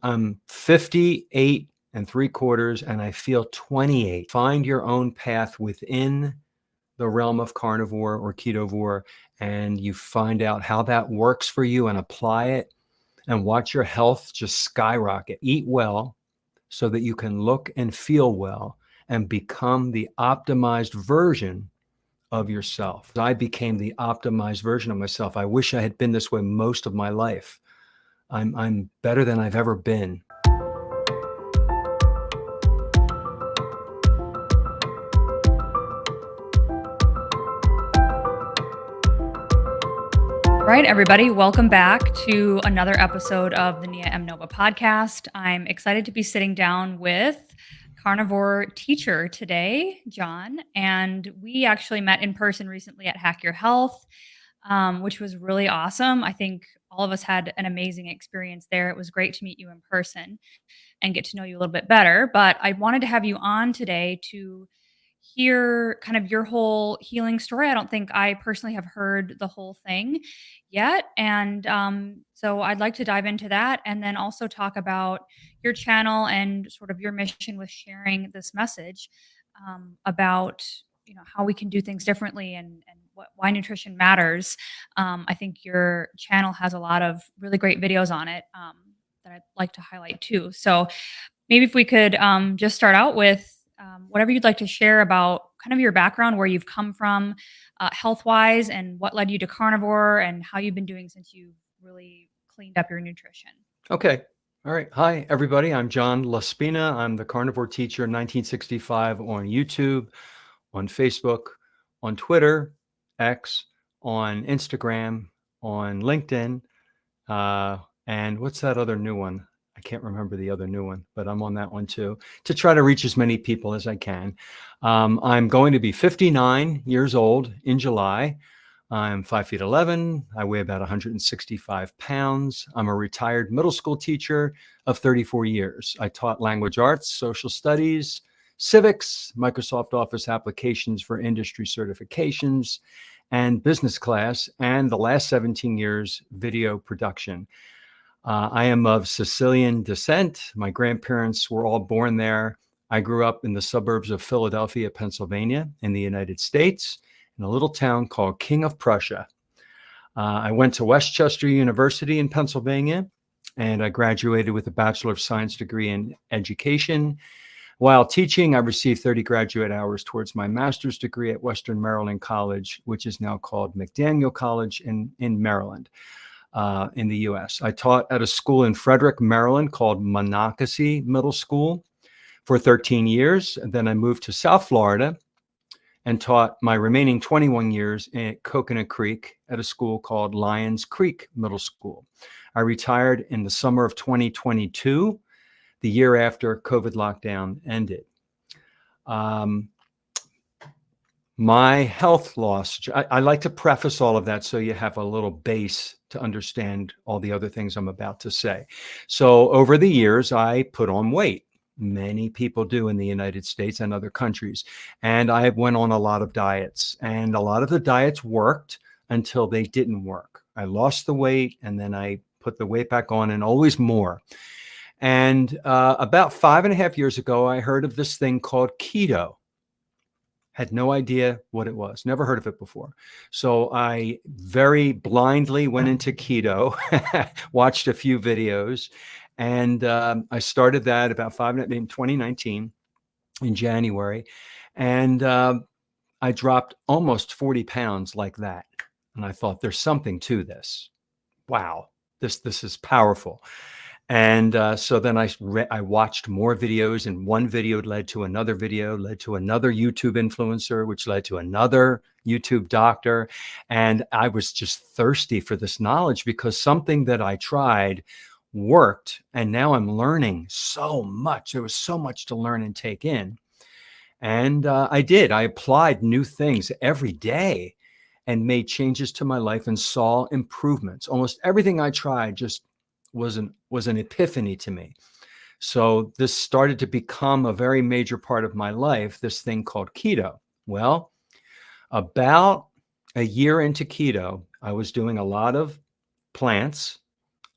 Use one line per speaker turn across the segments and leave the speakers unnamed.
I'm 58 and 3/4, and I feel 28. Find your own path within the realm of carnivore or ketovore, and you find out how that works for you and apply it, and watch your health just skyrocket. Eat well so that you can look and feel well and become the optimized version of yourself. I became the optimized version of myself. I wish I had been this way most of my life. I'm better than I've ever been.
All right, everybody, welcome back to another episode of the Neah M. Nova podcast. I'm excited to be sitting down with carnivore teacher today, John, and we actually met in person recently at Hack Your Health, which was really awesome. I think all of us had an amazing experience there. It was great to meet you in person and get to know you a little bit better, but I wanted to have you on today to hear kind of your whole healing story. I don't think I personally have heard the whole thing yet. And so I'd like to dive into that and then also talk about your channel and sort of your mission with sharing this message about how we can do things differently and why nutrition matters. I think your channel has a lot of really great videos on it that I'd like to highlight too. So maybe if we could just start out with whatever you'd like to share about kind of your background, where you've come from health wise, and what led you to carnivore, and how you've been doing since you really cleaned up your nutrition.
Okay. All right. Hi, everybody. I'm John Laspina. I'm the carnivore teacher 1965 on YouTube, on Facebook, on Twitter, X, on Instagram, on LinkedIn. And what's that other new one? I can't remember the other new one, but I'm on that one too, to try to reach as many people as I can. I'm going to be 59 years old in July. I'm 5'11". I weigh about 165 pounds. I'm a retired middle school teacher of 34 years. I taught language arts, social studies, civics, Microsoft Office applications for industry certifications, and business class, and the last 17 years, video production. I am of Sicilian descent. My grandparents were all born there. I grew up in the suburbs of Philadelphia, Pennsylvania, in the United States, in a little town called King of Prussia. I went to Westchester University in Pennsylvania, and I graduated with a Bachelor of Science degree in education. While teaching, I received 30 graduate hours towards my master's degree at Western Maryland College, which is now called McDaniel College in Maryland, in the U.S. I taught at a school in Frederick, Maryland called Monocacy Middle School for 13 years. And then I moved to South Florida and taught my remaining 21 years at Coconut Creek at a school called Lions Creek Middle School. I retired in the summer of 2022, the year after COVID lockdown ended. My health loss, I like to preface all of that so you have a little base to understand all the other things I'm about to say. So over the years, I put on weight. Many people do in the United States and other countries. And I went on a lot of diets, and a lot of the diets worked until they didn't work. I lost the weight, and then I put the weight back on, and always more. And about 5.5 years ago, I heard of this thing called keto. Had no idea what it was, never heard of it before. So I very blindly went into keto, watched a few videos, and I started that about in 2019 in January. And I dropped almost 40 pounds like that. And I thought, there's something to this. Wow, this is powerful. And so then I watched more videos, and one video led to another video, led to another YouTube influencer, which led to another YouTube doctor. And I was just thirsty for this knowledge because something that I tried worked. And now I'm learning so much. There was so much to learn and take in. And I did. I applied new things every day and made changes to my life and saw improvements. Almost everything I tried just was an epiphany to me. So this started to become a very major part of my life, this thing called keto. Well, about a year into keto, I was doing a lot of plants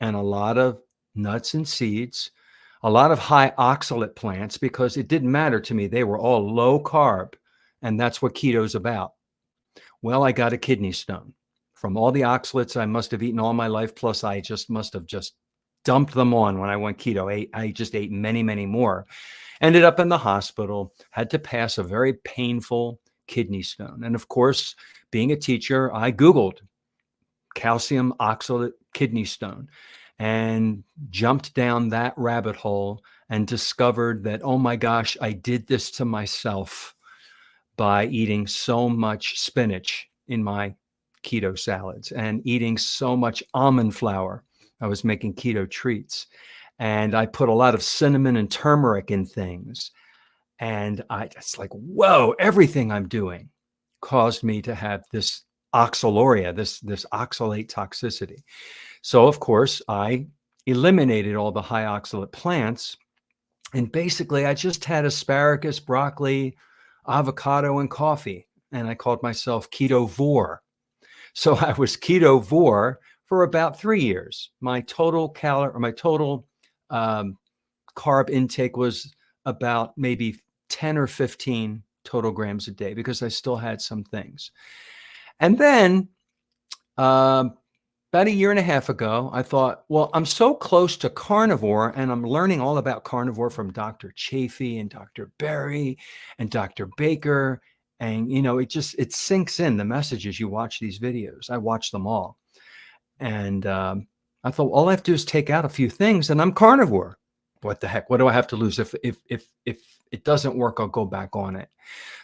and a lot of nuts and seeds, a lot of high oxalate plants, because it didn't matter to me. They were all low carb, and that's what keto's about. Well, I got a kidney stone from all the oxalates I must have eaten all my life. Plus, I just must have just dumped them on when I went keto. I just ate many, many more. Ended up in the hospital, had to pass a very painful kidney stone. And of course, being a teacher, I Googled calcium oxalate kidney stone and jumped down that rabbit hole and discovered that, oh my gosh, I did this to myself by eating so much spinach in my keto salads and eating so much almond flour. I was making keto treats, and I put a lot of cinnamon and turmeric in things. And it's like, whoa, everything I'm doing caused me to have this oxaluria, this oxalate toxicity. So of course, I eliminated all the high oxalate plants. And basically, I just had asparagus, broccoli, avocado, and coffee. And I called myself Ketovore. So I was Ketovore for about 3 years. My total carb intake was about maybe 10 or 15 total grams a day, because I still had some things. And then about a year and a half ago, I thought, well, I'm so close to carnivore, and I'm learning all about carnivore from Dr. Chafee and Dr. Berry and Dr. Baker. And, it sinks in the messages. You watch these videos. I watch them all. And I thought, all I have to do is take out a few things and I'm carnivore. What the heck? What do I have to lose? If it doesn't work, I'll go back on it.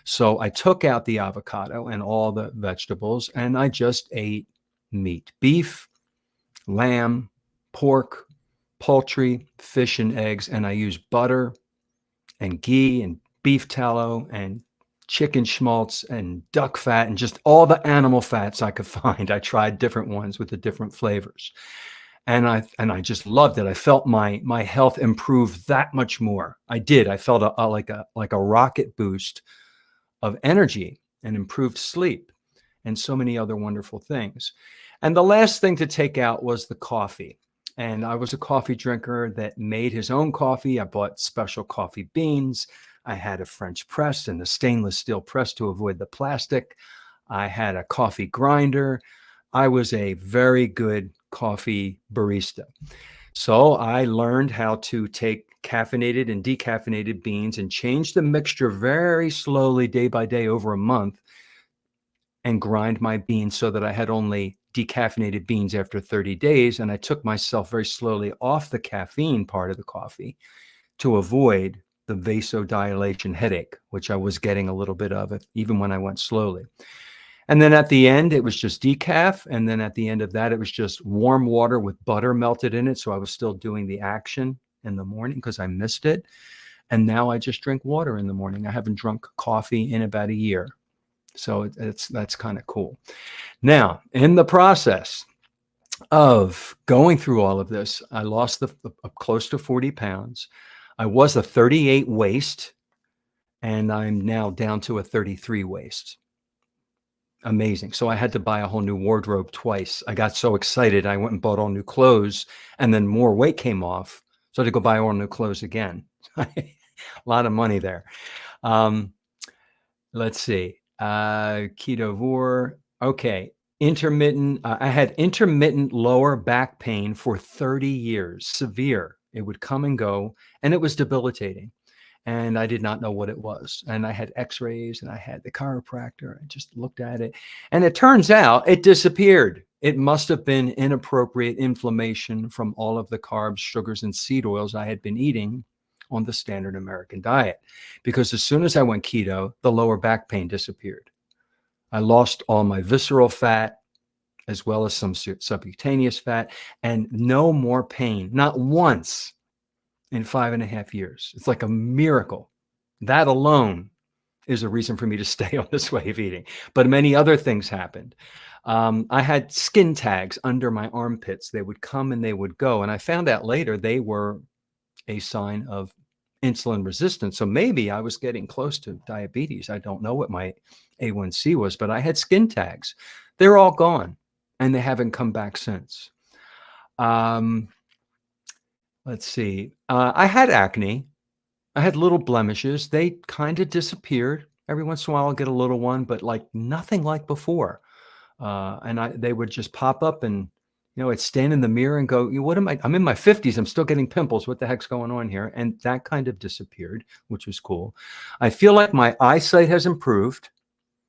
So I took out the avocado and all the vegetables, and I just ate meat, beef, lamb, pork, poultry, fish, and eggs. And I used butter and ghee and beef tallow and chicken schmaltz and duck fat and just all the animal fats I could find. I tried different ones with the different flavors. And I just loved it. I felt my health improve that much more. I did. I felt like a rocket boost of energy and improved sleep and so many other wonderful things. And the last thing to take out was the coffee. And I was a coffee drinker that made his own coffee. I bought special coffee beans. I had a French press and a stainless steel press to avoid the plastic. I had a coffee grinder. I was a very good coffee barista. So I learned how to take caffeinated and decaffeinated beans and change the mixture very slowly, day by day, over a month, and grind my beans so that I had only decaffeinated beans after 30 days. And I took myself very slowly off the caffeine part of the coffee to avoid the vasodilation headache, which I was getting a little bit of it, even when I went slowly. And then at the end, it was just decaf. And then at the end of that, it was just warm water with butter melted in it. So I was still doing the action in the morning because I missed it. And now I just drink water in the morning. I haven't drunk coffee in about a year. So that's kind of cool. Now, in the process of going through all of this, I lost close to 40 pounds. I was a 38 waist, and I'm now down to a 33 waist. Amazing. So I had to buy a whole new wardrobe twice. I got so excited. I went and bought all new clothes, and then more weight came off. So I had to go buy all new clothes again. A lot of money there. Let's see. Ketovore. Okay. Intermittent. I had intermittent lower back pain for 30 years. Severe. It would come and go, and it was debilitating. And I did not know what it was. And I had x-rays and I had the chiropractor. I just looked at it. And it turns out it disappeared. It must have been inappropriate inflammation from all of the carbs, sugars, and seed oils I had been eating on the standard American diet. Because as soon as I went keto, the lower back pain disappeared. I lost all my visceral fat, as well as some subcutaneous fat, and no more pain, not once in 5.5 years. It's like a miracle. That alone is a reason for me to stay on this way of eating. But many other things happened. I had skin tags under my armpits. They would come and they would go. And I found out later they were a sign of insulin resistance. So maybe I was getting close to diabetes. I don't know what my A1C was, but I had skin tags. They're all gone, and they haven't come back since. let's see. I had acne. I had little blemishes. They kind of disappeared. Every once in a while, I'll get a little one, but like nothing like before. They would just pop up, and I'd stand in the mirror and go, what am I? I'm in my 50s. I'm still getting pimples. What the heck's going on here? And that kind of disappeared, which was cool. I feel like my eyesight has improved.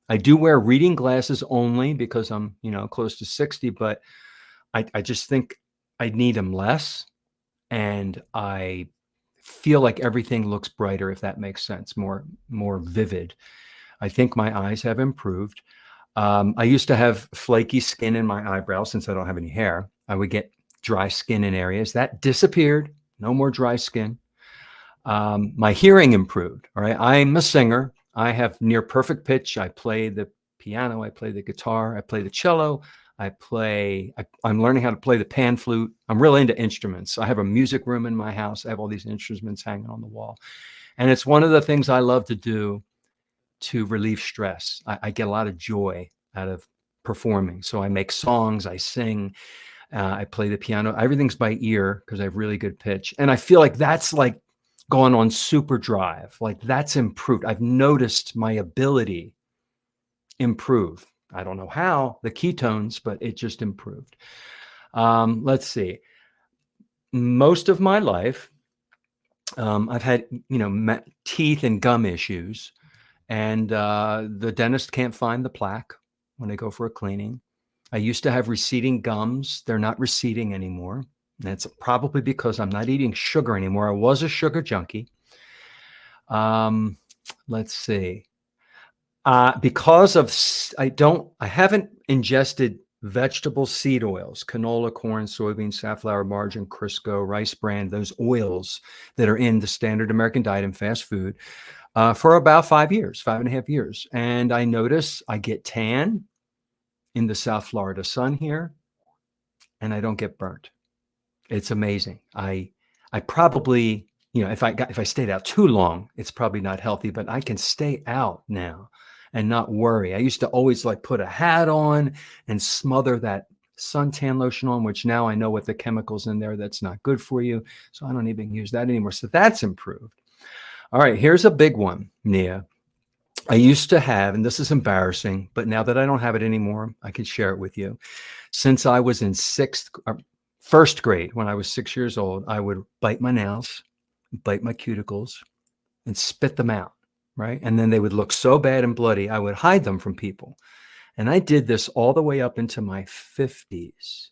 I do wear reading glasses only because I'm, close to 60, but I just think I need them less. And I feel like everything looks brighter, if that makes sense, more vivid. I think my eyes have improved. I used to have flaky skin in my eyebrows since I don't have any hair. I would get dry skin in areas. That disappeared. No more dry skin. My hearing improved. All right. I'm a singer. I have near perfect pitch. I play the piano. I play the guitar. I play the cello. I'm learning how to play the pan flute. I'm really into instruments. I have a music room in my house. I have all these instruments hanging on the wall. And it's one of the things I love to do to relieve stress. I get a lot of joy out of performing. So I make songs, I sing, I play the piano. Everything's by ear because I have really good pitch. And I feel like that's like gone on super drive. Like that's improved. I've noticed my ability improve. I don't know how, the ketones, but it just improved. Let's see. Most of my life, I've had, teeth and gum issues. And the dentist can't find the plaque when they go for a cleaning. I used to have receding gums. They're not receding anymore. That's probably because I'm not eating sugar anymore. I was a sugar junkie. Let's see. Because of I haven't ingested vegetable seed oils, canola, corn, soybean, safflower, margarine, Crisco, rice bran, those oils that are in the standard American diet and fast food. For about 5.5 years. And I notice I get tan in the South Florida sun here, and I don't get burnt. It's amazing. I probably, if I stayed out too long, it's probably not healthy, but I can stay out now and not worry. I used to always like put a hat on and smother that suntan lotion on, which now I know what the chemicals in there, that's not good for you. So I don't even use that anymore. So that's improved. All right, here's a big one, Neah. I used to have, and this is embarrassing, but now that I don't have it anymore, I can share it with you. Since I was in first grade, when I was 6 years old, I would bite my nails, bite my cuticles, and spit them out, right? And then they would look so bad and bloody, I would hide them from people. And I did this all the way up into my 50s.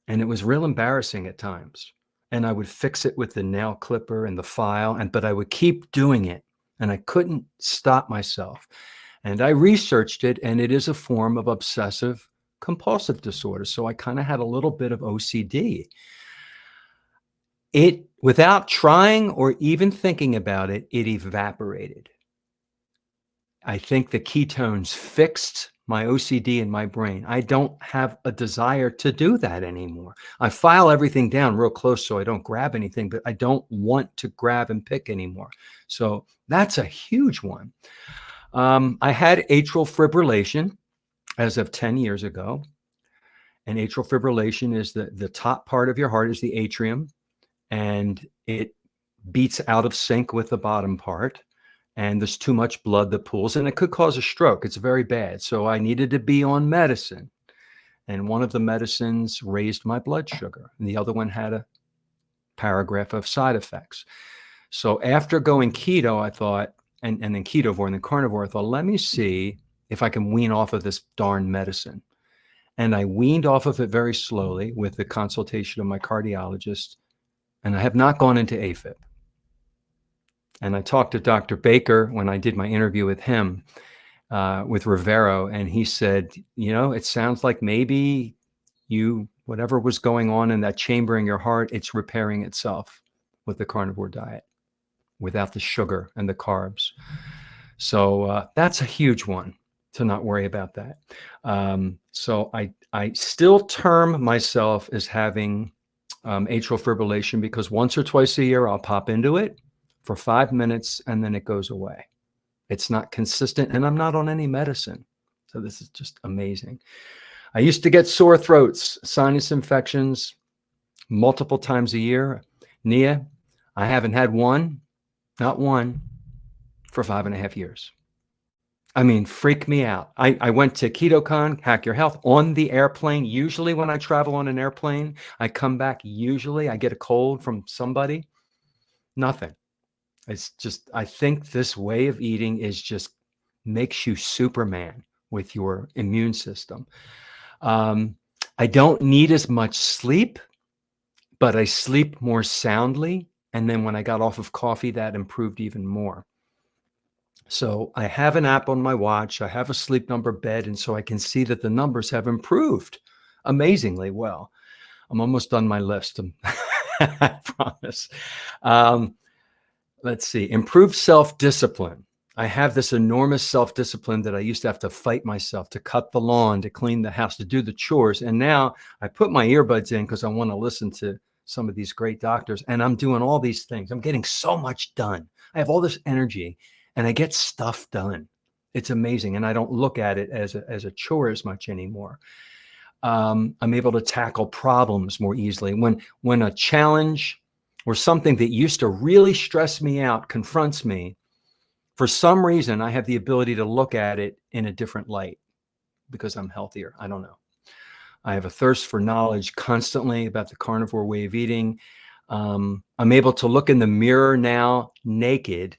And it was real embarrassing at times. And I would fix it with the nail clipper and the file, but I would keep doing it. And I couldn't stop myself. And I researched it, and it is a form of obsessive compulsive disorder. So I kind of had a little bit of OCD. Without trying or even thinking about it, it evaporated. I think the ketones fixed my OCD in my brain. I don't have a desire to do that anymore. I file everything down real close so I don't grab anything, but I don't want to grab and pick anymore. So that's a huge one. I had atrial fibrillation as of 10 years ago. And atrial fibrillation is the top part of your heart is the atrium, and it beats out of sync with the bottom part. And there's too much blood that pools, and it could cause a stroke. It's very bad. So I needed to be on medicine. And one of the medicines raised my blood sugar, and the other one had a paragraph of side effects. So after going keto, I thought, and then ketovore and then carnivore, I thought, let me see if I can wean off of this darn medicine. And I weaned off of it very slowly with the consultation of my cardiologist, and I have not gone into afib. And I talked to Dr. Baker when I did my interview with him, with Rivero, and he said, it sounds like maybe whatever was going on in that chamber in your heart, it's repairing itself with the carnivore diet without the sugar and the carbs. So that's a huge one, to not worry about that. So I still term myself as having atrial fibrillation because once or twice a year I'll pop into it for 5 minutes and then it goes away. It's not consistent, and I'm not on any medicine. So this is just amazing. I used to get sore throats, sinus infections multiple times a year. Neah, I haven't had one, not one, for 5.5 years. I mean, freak me out. I went to KetoCon, Hack Your Health, on the airplane. Usually when I travel on an airplane, I come back, usually I get a cold from somebody. Nothing. It's just, I think this way of eating is just makes you Superman with your immune system. I don't need as much sleep, but I sleep more soundly. And then when I got off of coffee, that improved even more. So I have an app on my watch. I have a Sleep Number bed. And so I can see that the numbers have improved amazingly well. I'm almost done my list. I promise. Let's see. Improved self-discipline. I have this enormous self-discipline that I used to have to fight myself to cut the lawn, to clean the house, to do the chores. And now I put my earbuds in because I want to listen to some of these great doctors. And I'm doing all these things. I'm getting so much done. I have all this energy and I get stuff done. It's amazing. And I don't look at it as a chore as much anymore. I'm able to tackle problems more easily. When a challenge or something that used to really stress me out confronts me, for some reason, I have the ability to look at it in a different light because I'm healthier. I don't know. I have a thirst for knowledge constantly about the carnivore way of eating. I'm able to look in the mirror now naked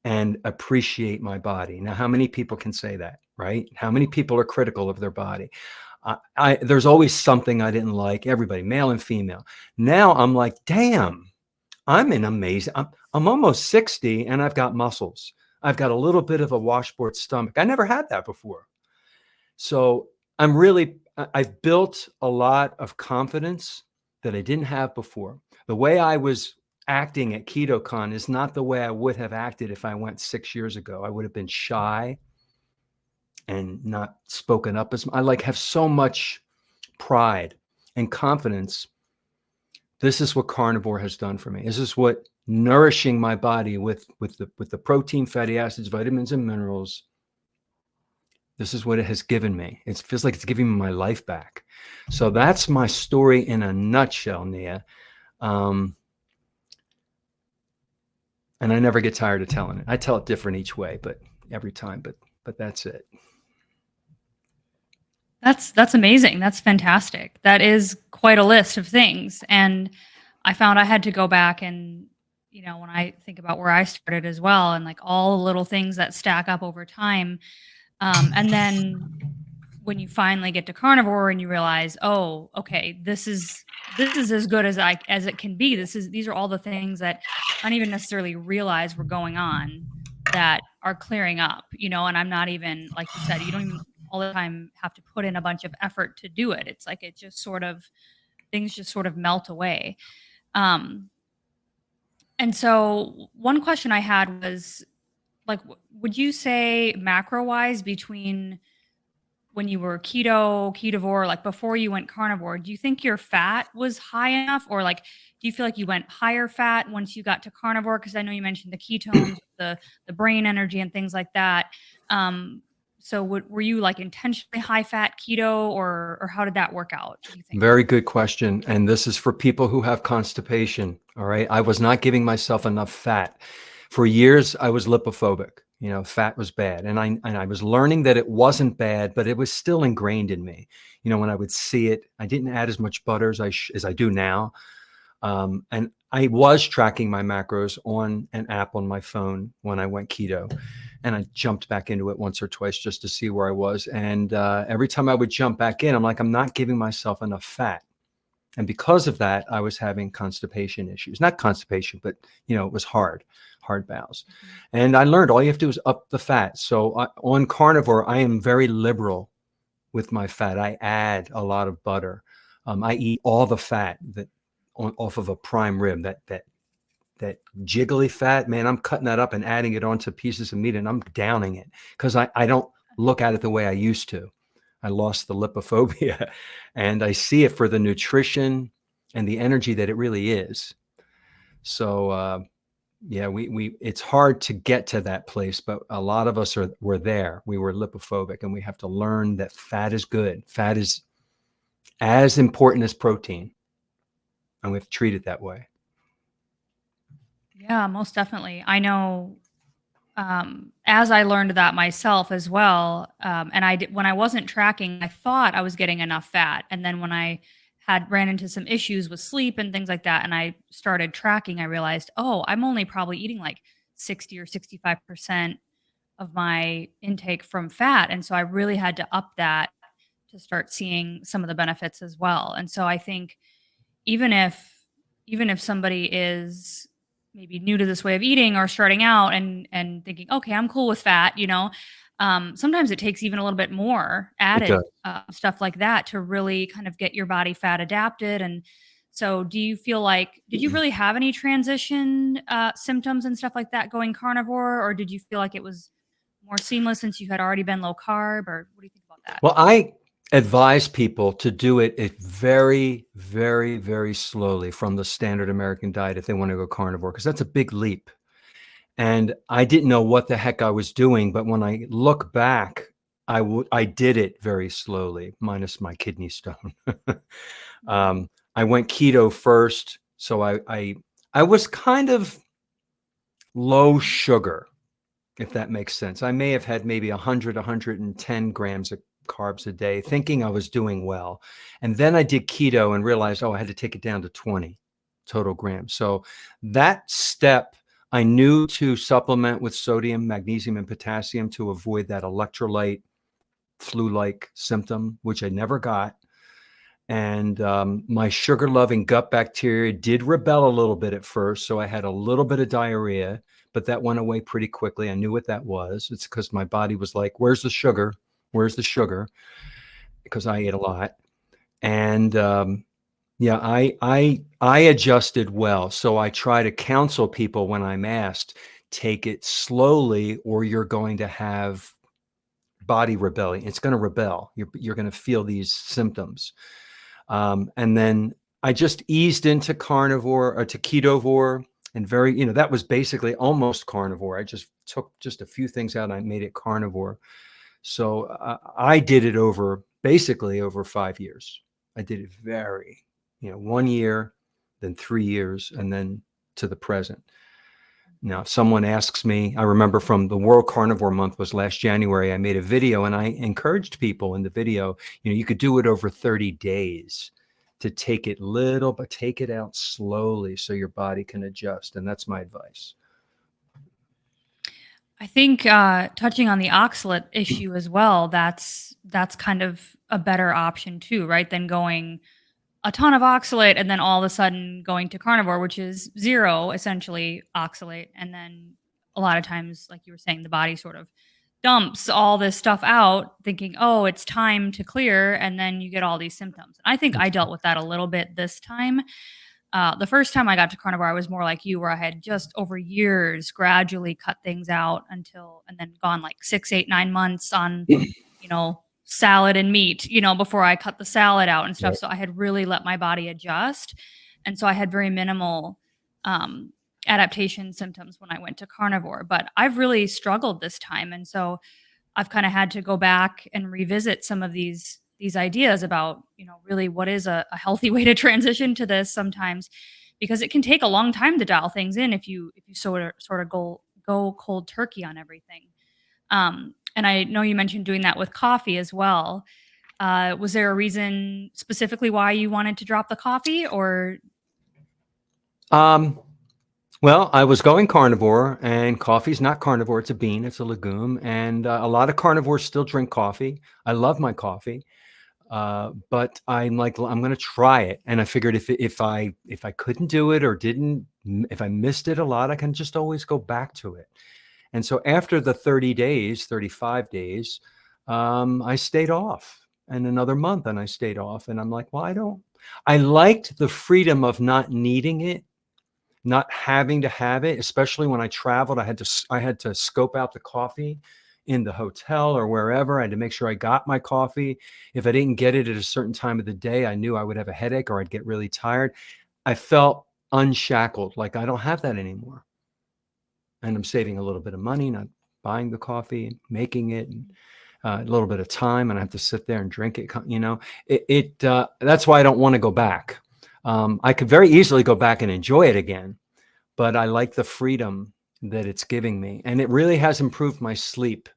and appreciate my body. Now, how many people can say that, right? How many people are critical of their body? There's always something I didn't like, everybody, male and female. Now I'm like, damn, I'm almost 60 and I've got muscles. I've got a little bit of a washboard stomach. I never had that before. So I've built a lot of confidence that I didn't have before. The way I was acting at KetoCon is not the way I would have acted if I went 6 years ago. I would have been shy and not spoken up as I have so much pride and confidence. This is what carnivore has done for me. This is what nourishing my body with the protein, fatty acids, vitamins, and minerals. This is what it has given me. It feels like it's giving me my life back. So that's my story in a nutshell, Neah. And I never get tired of telling it. I tell it different each way, but every time. But that's it.
That's amazing. That's fantastic. That is quite a list of things. And I found I had to go back and, when I think about where I started as well, and like all the little things that stack up over time. And then when you finally get to carnivore and you realize, oh, okay, this is as good as it can be. These are all the things that I don't even necessarily realize were going on that are clearing up, and I'm not even, like you said, you don't even all the time have to put in a bunch of effort to do it. It's like things just sort of melt away. And so one question I had was like, would you say macro wise between when you were ketovore, like before you went carnivore, do you think your fat was high enough, or like, do you feel like you went higher fat once you got to carnivore? Because I know you mentioned the ketones, the brain energy and things like that. So were you like intentionally high fat keto, or how did that work out, do you think?
Very good question. And this is for people who have constipation. All right. I was not giving myself enough fat. For years, I was lipophobic. Fat was bad. And I was learning that it wasn't bad, but it was still ingrained in me. When I would see it, I didn't add as much butter as I do now. And I was tracking my macros on an app on my phone when I went keto. And I jumped back into it once or twice just to see where I was. And every time I would jump back in, I'm like, I'm not giving myself enough fat. And because of that, I was having constipation issues. Not constipation, but, it was hard bowels. And I learned all you have to do is up the fat. So on carnivore, I am very liberal with my fat. I add a lot of butter. I eat all the fat off of a prime rib, that jiggly fat, man, I'm cutting that up and adding it onto pieces of meat and I'm downing it because I don't look at it the way I used to. I lost the lipophobia and I see it for the nutrition and the energy that it really is. So, yeah, it's hard to get to that place, but a lot of us were there. We were lipophobic and we have to learn that fat is good. Fat is as important as protein and we have to treat it that way.
Yeah, most definitely. I know, as I learned that myself as well, and when I wasn't tracking, I thought I was getting enough fat, and then when I had ran into some issues with sleep and things like that, and I started tracking, I realized, oh, I'm only probably eating like 60 or 65% of my intake from fat, and so I really had to up that to start seeing some of the benefits as well. And so I think even if even if somebody is maybe new to this way of eating or starting out and thinking, "Okay, I'm cool with fat," sometimes it takes even a little bit more
It
added,
does.
stuff like that to really kind of get your body fat adapted. And so do you feel like did you really have any transition, symptoms and stuff like that going carnivore, or did you feel like it was more seamless since you had already been low carb, or what do you think about that?
Well, I advise people to do it very, very, very slowly from the standard American diet if they want to go carnivore, because that's a big leap. And I didn't know what the heck I was doing, but when I look back, I did it very slowly, minus my kidney stone.
Mhm.
I went keto first, so I was kind of low sugar, if that makes sense. I may have had maybe 100, 110 grams of carbs a day, thinking I was doing well. And then I did keto and realized, oh, I had to take it down to 20 total grams. So that step, I knew to supplement with sodium, magnesium, and potassium to avoid that electrolyte flu-like symptom, which I never got. And my sugar-loving gut bacteria did rebel a little bit at first. So I had a little bit of diarrhea, but that went away pretty quickly. I knew what that was. It's because my body was like, where's the sugar? Where's the sugar? Because I ate a lot. And yeah, I adjusted well. So I try to counsel people when I'm asked, take it slowly, or you're going to have body rebellion. It's going to rebel. You're going to feel these symptoms. And then I just eased into carnivore or to ketovore, and that was basically almost carnivore. I just took just a few things out and I made it carnivore. So I did it basically over 5 years. I did it 1 year, then 3 years, and then to the present. Now, if someone asks me, I remember from the World Carnivore Month was last January, I made a video and I encouraged people in the video, you could do it over 30 days to take it little, but take it out slowly so your body can adjust. And that's my advice.
I think, touching on the oxalate issue as well, that's kind of a better option too, right? Than going a ton of oxalate and then all of a sudden going to carnivore, which is 0 essentially oxalate, and then a lot of times, like you were saying, the body sort of dumps all this stuff out thinking, "Oh, it's time to clear," and then you get all these symptoms. I think I dealt with that a little bit this time. The first time I got to carnivore, I was more like you, where I had just over years gradually cut things out and then gone like 6, 8, 9 months on, salad and meat, before I cut the salad out and stuff.
Right.
So I had really let my body adjust. And so I had very minimal um, adaptation symptoms when I went to carnivore. But I've really struggled this time. And so I've kind of had to go back and revisit some of these ideas about, really what is a healthy way to transition to this sometimes, because it can take a long time to dial things in if you sort of go cold turkey on everything. And I know you mentioned doing that with coffee as well. Was there a reason specifically why you wanted to drop the coffee, or
Um, well, I was going carnivore, and coffee's not carnivore. It's a bean. It's a legume. And a lot of carnivores still drink coffee. I love my coffee. But I'm like, I'm going to try it. And I figured if I couldn't do it or if I missed it a lot, I can just always go back to it. And so after the 30 days, 35 days, I stayed off, and another month and I stayed off. And I'm like, well, I liked the freedom of not needing it, not having to have it, especially when I traveled. I had to scope out the coffee in the hotel or wherever. I had to make sure I got my coffee. If I didn't get it at a certain time of the day, I knew I would have a headache or I'd get really tired. I felt unshackled, like I don't have that anymore. And I'm saving a little bit of money, not buying the coffee and making it, and a little bit of time, and I have to sit there and drink it. That's why I don't want to go back. I could very easily go back and enjoy it again, but I like the freedom that it's giving me. And it really has improved my sleep,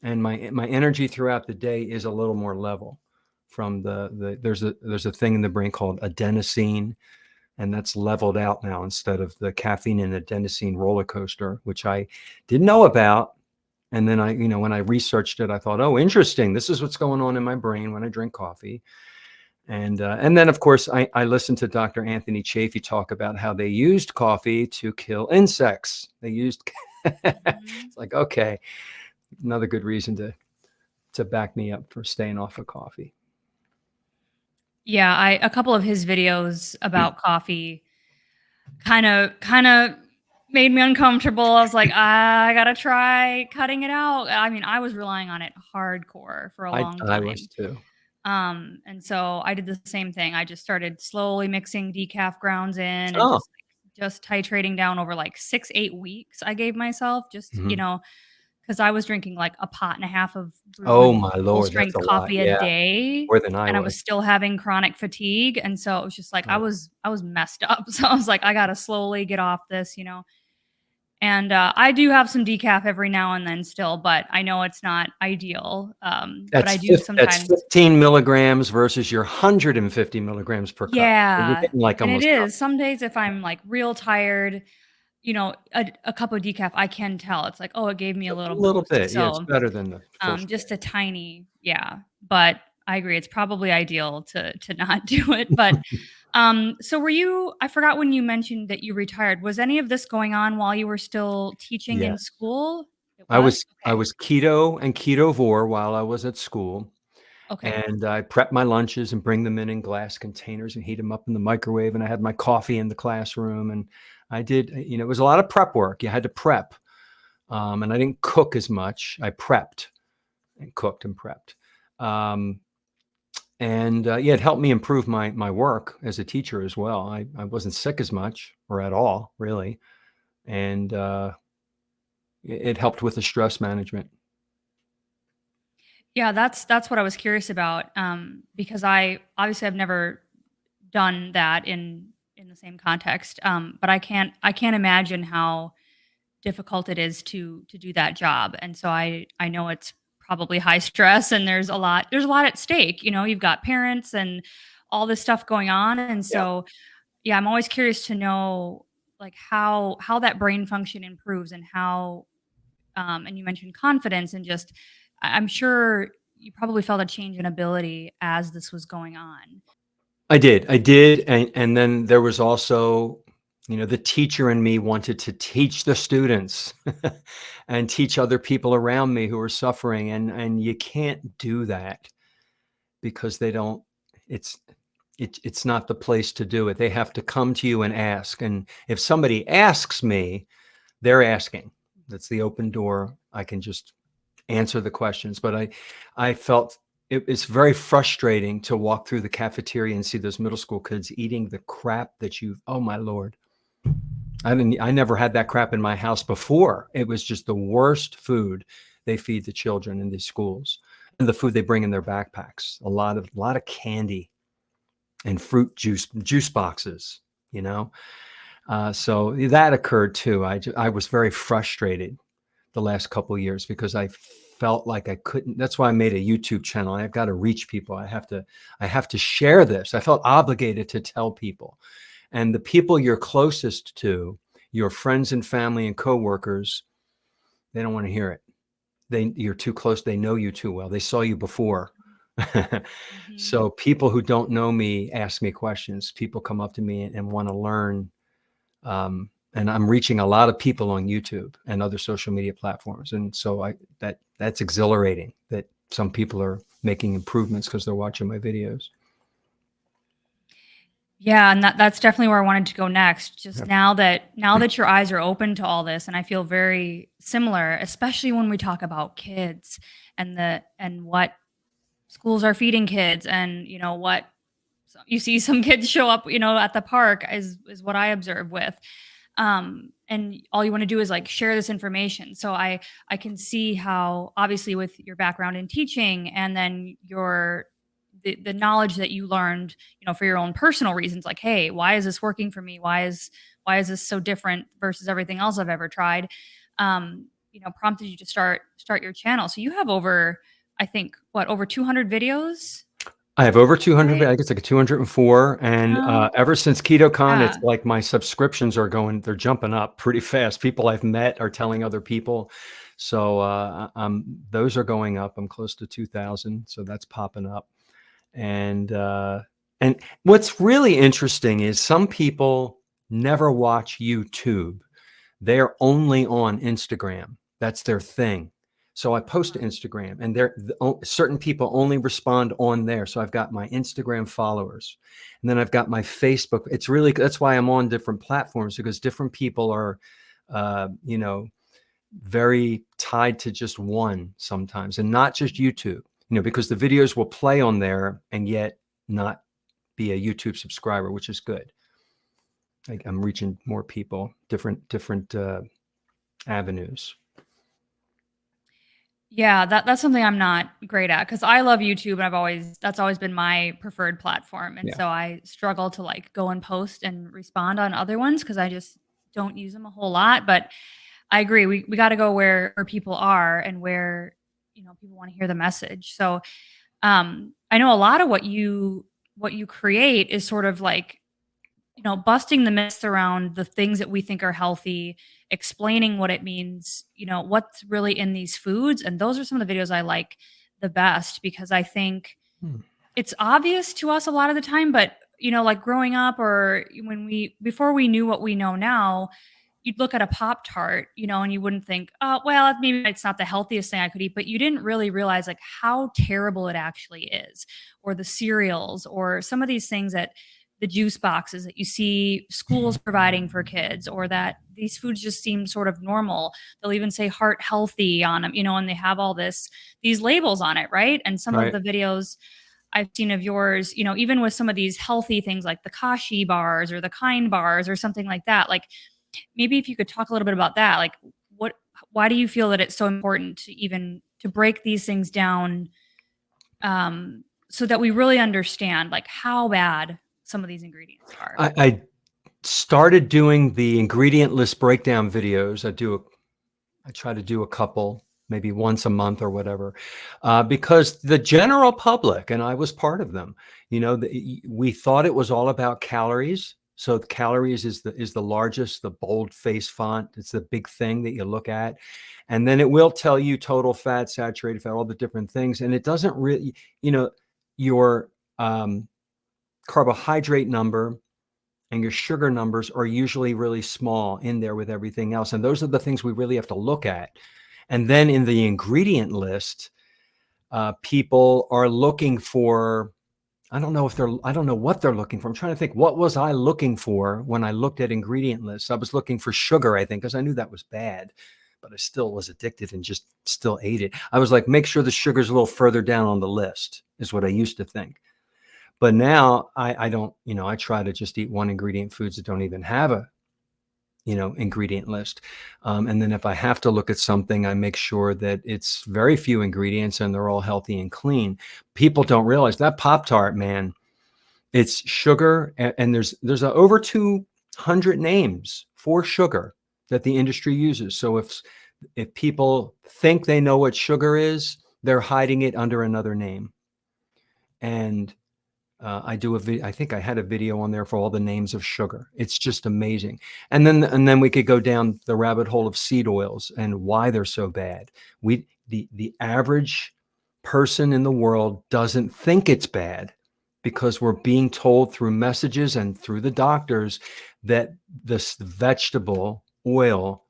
and my energy throughout the day is a little more level from there's a thing in the brain called adenosine, and that's leveled out now instead of the caffeine and adenosine roller coaster, which I didn't know about. And then when I researched it, I thought, oh, interesting. This is what's going on in my brain when I drink coffee. And then, of course, I listened to Dr. Anthony Chafee talk about how they used coffee to kill insects. They used,
Mhm.
it's like, okay, another good reason to back me up for staying off of coffee.
Yeah, a couple of his videos about coffee kind of made me uncomfortable. I was like, I gotta try cutting it out. I mean, I was relying on it hardcore for a long
I was
time.
too.
And so I did the same thing. I just started slowly mixing decaf grounds in and
Oh,
just titrating down over like 6, 8 weeks. I gave myself just,
mhm.
because I was drinking like a pot and a half of
Oh
brewed
my
full
Lord, that's
strength
a lot.
coffee a
Yeah,
day,
more than I
and I
was.
was still having chronic fatigue, and so it was just like
Yeah.
I was messed up. So I was like, I gotta slowly get off this. And I do have some decaf every now and then still, but I know it's not ideal. But I do
That's
sometimes.
15 milligrams versus your 150 milligrams per cup. So you're
Yeah,
getting like
and it
almost
is.
double.
Some days if I'm, like, real tired, a cup of decaf, I can tell. It's like, "Oh, it gave me a
A
little
little
boost."
bit. Yeah, it's
So,
better than the full
just a
strength.
tiny yeah, but I agree, it's probably ideal to not do it, but, so were you I forgot when you mentioned that you retired. Was any of this going on while you were still teaching in
Yes.
school? It
I
was?
was I
Okay.
was keto and ketovore while I was at school,
Okay.
and I prep my lunches and bring them in glass containers and heat them up in the microwave, and I had my coffee in the classroom, and I did, it was a lot of prep work. You had to prep, and I didn't cook as much. I prepped and cooked and prepped. Um, and yeah, it helped me improve my work as a teacher as well. I wasn't sick as much or at all, really, and it helped with the stress management.
Yeah, that's what I was curious about, because I obviously I've never done that in the same context, but I can't imagine how difficult it is to do that job, and so I know it's probably high stress and there's a lot at stake. You've got parents and all this stuff going on, and
Yeah,
so yeah, I'm always curious to know like how that brain function improves and how and you mentioned confidence and just I'm sure you probably felt a change in ability as this was going on.
I did, and then there was also, the teacher in me wanted to teach the students and teach other people around me who are suffering, and you can't do that because they don't. It's it's not the place to do it. They have to come to you and ask, and if somebody asks me, they're asking. That's the open door. I can just answer the questions. But I felt it's very frustrating to walk through the cafeteria and see those middle school kids eating the crap that oh my Lord. I never had that crap in my house before. It was just the worst food they feed the children in these schools, and the food they bring in their backpacks. A lot of candy and fruit juice boxes, you know. So that occurred too. I was very frustrated the last couple of years because I felt like I couldn't. That's why I made a YouTube channel. I've got to reach people. I have to share this. I felt obligated to tell people. And the people you're closest to, your friends and family and coworkers, they don't want to hear it. You're too close. They know you too well. They saw you before.
Mhm.
So people who don't know me ask me questions. People come up to me and want to learn, and I'm reaching a lot of people on YouTube and other social media platforms. And so that's exhilarating that some people are making improvements because they're watching my videos.
Yeah, and that's definitely where I wanted to go next. Just
Yeah.
now that your eyes are open to all this, and I feel very similar, especially when we talk about kids and what schools are feeding kids, and what you see some kids show up, at the park is what I observe with. And all you want to do is like share this information. So I can see how obviously with your background in teaching and then your the knowledge that you learned, for your own personal reasons, like, hey, why is this working for me? Why is this so different versus everything else I've ever tried? Prompted you to start your channel. So you have over, I think, over 200 videos,
I have over 200,
right?
I guess like a 204. And
Um,
ever since KetoCon, it's
yeah.
like my subscriptions they're jumping up pretty fast. People I've met are telling other people. So those are going up. I'm close to 2,000. So that's popping up. And what's really interesting is some people never watch YouTube. They're only on Instagram. That's their thing. So I post to Instagram, and certain people only respond on there. So I've got my Instagram followers, and then I've got my Facebook. That's why I'm on different platforms, because different people are, you know, very tied to just one sometimes, and not just YouTube. Because the videos will play on there and yet not be a YouTube subscriber, which is good. I'm reaching more people, different avenues.
Yeah, that's something I'm not great at, because I love YouTube, and that's always been my preferred platform. And
Yeah.
so I struggle to like go and post and respond on other ones because I just don't use them a whole lot. But I agree. We got to go where people are and where, people want to hear the message. So I know a lot of what you create is sort of like, busting the myths around the things that we think are healthy, explaining what it means, what's really in these foods. And those are some of the videos I like the best, because I think
Hmm.
it's obvious to us a lot of the time, but like growing up, or before we knew what we know now, you'd look at a Pop Tart, and you wouldn't think, oh, well, maybe it's not the healthiest thing I could eat, but you didn't really realize like how terrible it actually is. Or the cereals, or some of these things, that the juice boxes that you see schools providing for kids, or that these foods just seem sort of normal. They'll even say heart healthy on them, and they have all these labels on it, right? And some of
Right.
the videos I've seen of yours, even with some of these healthy things like the Kashi bars or the Kind bars or something like that, like maybe if you could talk a little bit about that, like what, why do you feel that it's so important to even to break these things down, so that we really understand like how bad some of these ingredients are?
I started doing the ingredient list breakdown videos. I try to do a couple, maybe once a month or whatever, because the general public, and I was part of them, we thought it was all about calories. So the calories is the largest, the bold face font. It's the big thing that you look at. And then it will tell you total fat, saturated fat, all the different things. And it doesn't really, your carbohydrate number and your sugar numbers are usually really small in there with everything else. And those are the things we really have to look at. And then in the ingredient list, people are looking for, I don't know what they're looking for. I'm trying to think, what was I looking for when I looked at ingredient lists? I was looking for sugar, I think, because I knew that was bad, but I still was addicted and just still ate it. I was like, make sure the sugar's a little further down on the list, is what I used to think. But now I don't, I try to just eat one ingredient foods that don't even have a, ingredient list. And then if I have to look at something, I make sure that it's very few ingredients and they're all healthy and clean. People don't realize that Pop-Tart, man, it's sugar. And there's over 200 names for sugar that the industry uses. So if people think they know what sugar is, they're hiding it under another name. And I think I had a video on there for all the names of sugar. It's just amazing. And then we could go down the rabbit hole of seed oils and why they're so bad. The average person in the world doesn't think it's bad, because we're being told through messages and through the doctors that this vegetable oil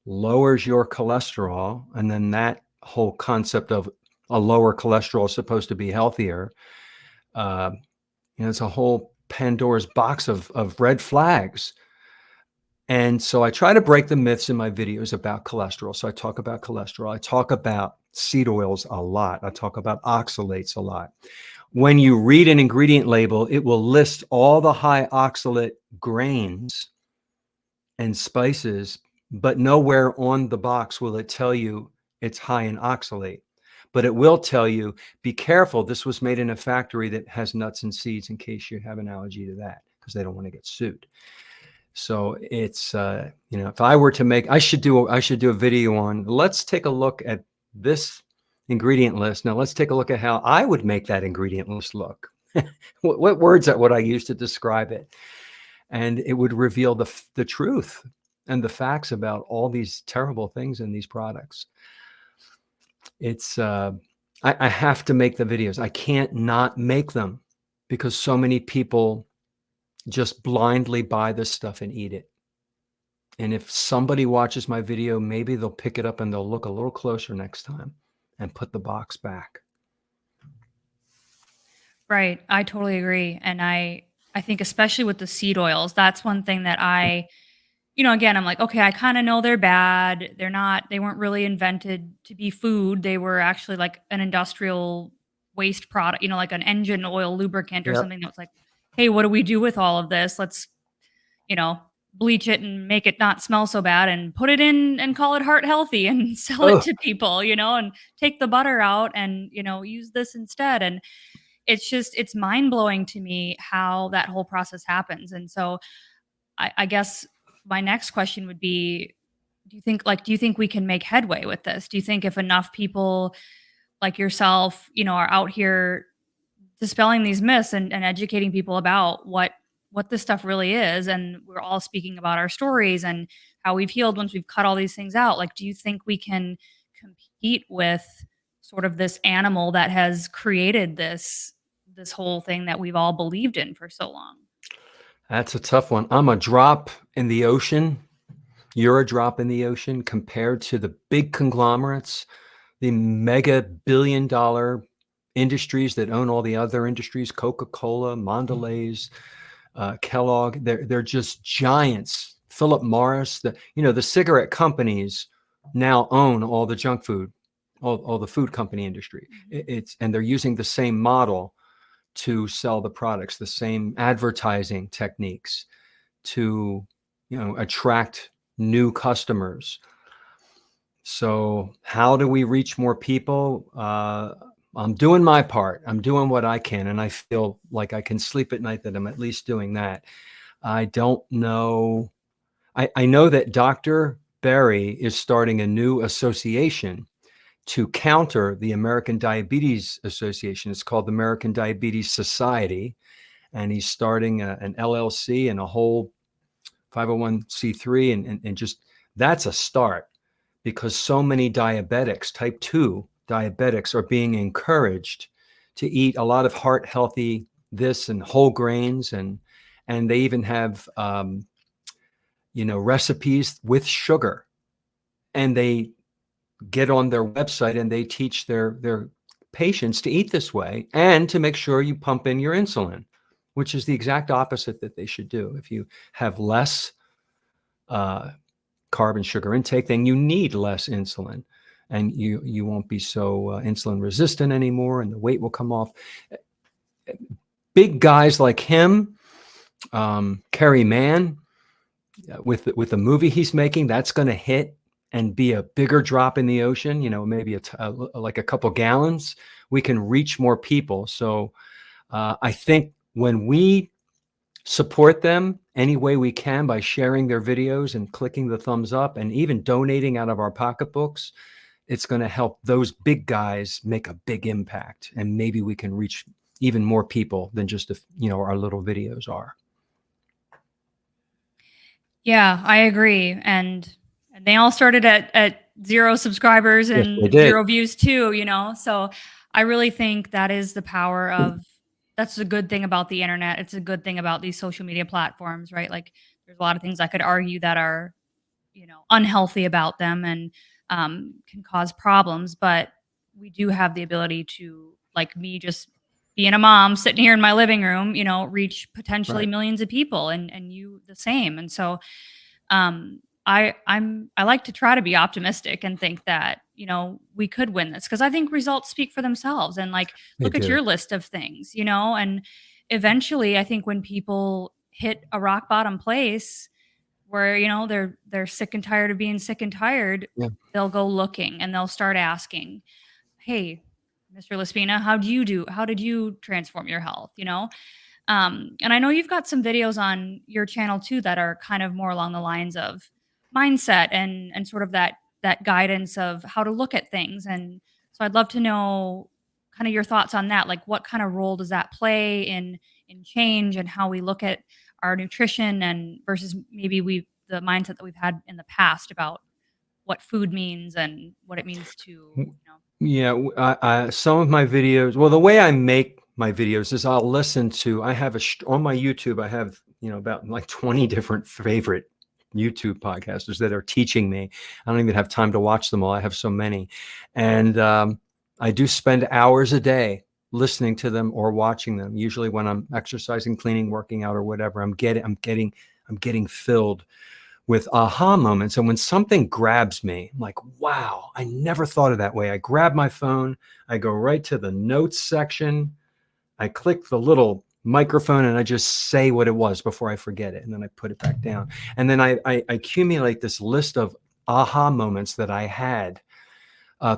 lowers your cholesterol. And then that whole concept of a lower cholesterol is supposed to be healthier. Uh, it's a whole Pandora's box of red flags. And so I try to break the myths in my videos about cholesterol. So I talk about cholesterol. I talk about seed oils a lot. I talk about oxalates a lot. When you read an ingredient label, it will list all the high oxalate grains and spices, but nowhere on the box will it tell you it's high in oxalate. but it will tell you, be careful, this was made in a factory that has nuts and seeds in case you have an allergy to that, because they don't want to get sued. So it's, if I were to make, I should do a video on, let's take a look at this ingredient list. Now let's take a look at how I would make that ingredient list look. What words would I use to describe it? And it would reveal the truth and the facts about all these terrible things in these products. It's, I have to make the videos. I can't not make them because so many people just blindly buy this stuff and eat it. And if somebody watches my video, maybe they'll pick it up and they'll look a little closer next time and put the box back.
Right. I totally agree. And I think especially with the seed oils, that's one thing that again, I'm like, okay, I kind of know they're bad. They weren't really invented to be food. They were actually like an industrial waste product, like an engine oil lubricant or
Yep.
something that's like, hey, what do we do with all of this? Let's, you know, bleach it and make it not smell so bad and put it in and call it heart healthy and sell it
Oh,
to people, and take the butter out and, use this instead. And it's mind blowing to me how that whole process happens. And so I guess my next question would be, do you think we can make headway with this? Do you think if enough people like yourself, are out here dispelling these myths and educating people about what this stuff really is, and we're all speaking about our stories and how we've healed once we've cut all these things out, like, do you think we can compete with sort of this animal that has created this whole thing that we've all believed in for so long?
that's a tough one. I'm a drop in the ocean. You're a drop in the ocean compared to the big conglomerates, the mega billion-dollar industries that own all the other industries, Coca-Cola, Mondelez, Kellogg. They're just giants. Philip Morris, the cigarette companies now own all the junk food, all the food company industry.
Mhm.
And they're using the same model to sell the products, the same advertising techniques to, attract new customers. So how do we reach more people? I'm doing my part. I'm doing what I can, and I feel like I can sleep at night that I'm at least doing that. I don't know. I know that Dr. Berry is starting a new association to counter the American Diabetes Association. It's called the American Diabetes Society, and he's starting an LLC and a whole 501c3, and just that's a start, because so many diabetics, type 2 diabetics, are being encouraged to eat a lot of heart healthy this and whole grains, and they even have recipes with sugar, and they get on their website and they teach their patients to eat this way and to make sure you pump in your insulin, which is the exact opposite that they should do. If you have less carb and sugar intake, then you need less insulin, and you won't be so insulin resistant anymore, and the weight will come off. Big guys like him, Kerry Mann, with the movie he's making, that's going to hit and be a bigger drop in the ocean. Maybe like a couple gallons. We can reach more people. So I think when we support them any way we can by sharing their videos and clicking the thumbs up and even donating out of our pocketbooks, it's going to help those big guys make a big impact. And maybe we can reach even more people than just if, our little videos are.
Yeah, I agree, and they all started at 0 subscribers
Yes, they
and
did.
0 views too, so I really think that is the power of that's the good thing about the internet, it's a good thing about these social media platforms, right? Like, there's a lot of things I could argue that are, unhealthy about them and, can cause problems, but we do have the ability to, like me just being a mom sitting here in my living room, reach potentially
Right.
millions of people and you the same, and so I like to try to be optimistic and think that, we could win this because I think results speak for themselves and like
They
look at
do.
your list of things, and eventually I think when people hit a rock bottom place where, they're sick and tired of being sick and tired,
Yeah.
they'll go looking and they'll start asking, hey, Mr. Laspina, how did you transform your health? And I know you've got some videos on your channel too that are kind of more along the lines of mindset and sort of that guidance of how to look at things. And so I'd love to know kind of your thoughts on that. Like what kind of role does that play in change and how we look at our nutrition and versus maybe the mindset that we've had in the past about what food means and what it means to,
Yeah, some of my videos, well, the way I make my videos is I'll listen to, I have on my YouTube, I have, about like 20 different favorite YouTube podcasters that are teaching me. I don't even have time to watch them all. I have so many. And I do spend hours a day listening to them or watching them. Usually when I'm exercising, cleaning, working out, or whatever, I'm getting filled with aha moments. And when something grabs me, I'm like, wow, I never thought of that way. I grab my phone, I go right to the notes section, I click the little microphone, and I just say what it was before I forget it. And then I put it back down. And then I accumulate this list of aha moments that I had